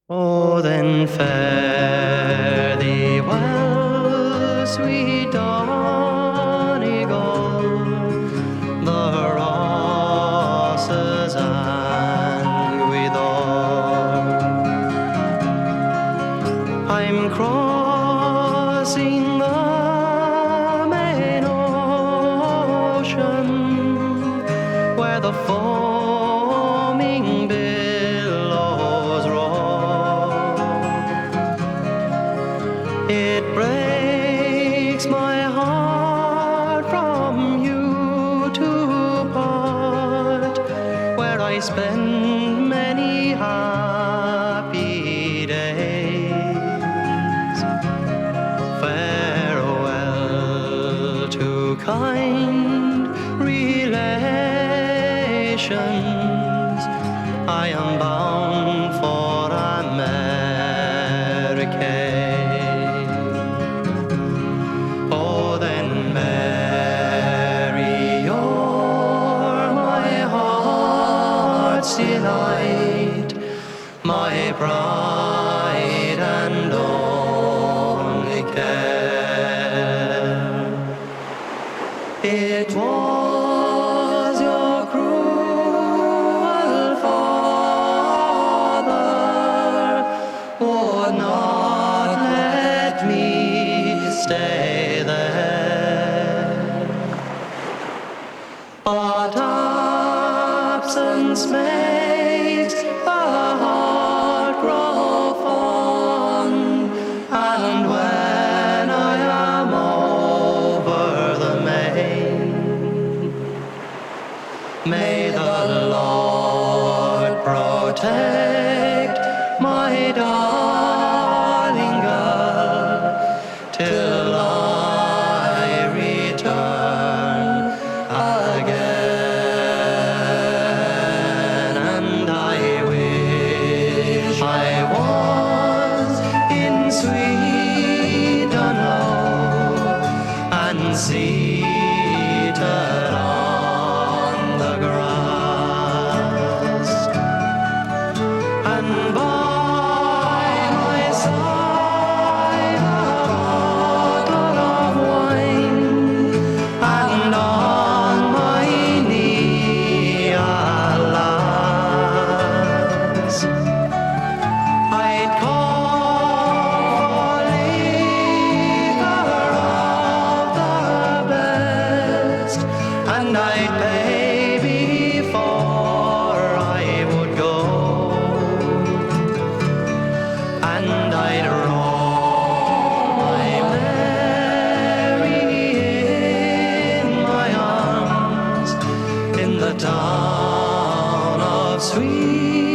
Oh, then fare thee well, sweet Donegal. The rosses and withal. I'm crossing the main ocean where the foaming billows roll. It breaks my heart from you to part, where I spend many happy days. Farewell to kind relations. I am bound for America. Oh, then Mary, you're my heart's delight, my pride and only care. It was your cruel father would not let me stay there, but absence makes the heart grow fond, and when I am over the main, may the Lord protect my darling girl till I return again. And I wish I was in sweet Dunlow and seated on the grass, and by my side a bottle of wine, and on my knee a lass. I'd call for liquor of the best, and I'd pay before I would go, and I'd roll my Mary in my arms in the town of Sweet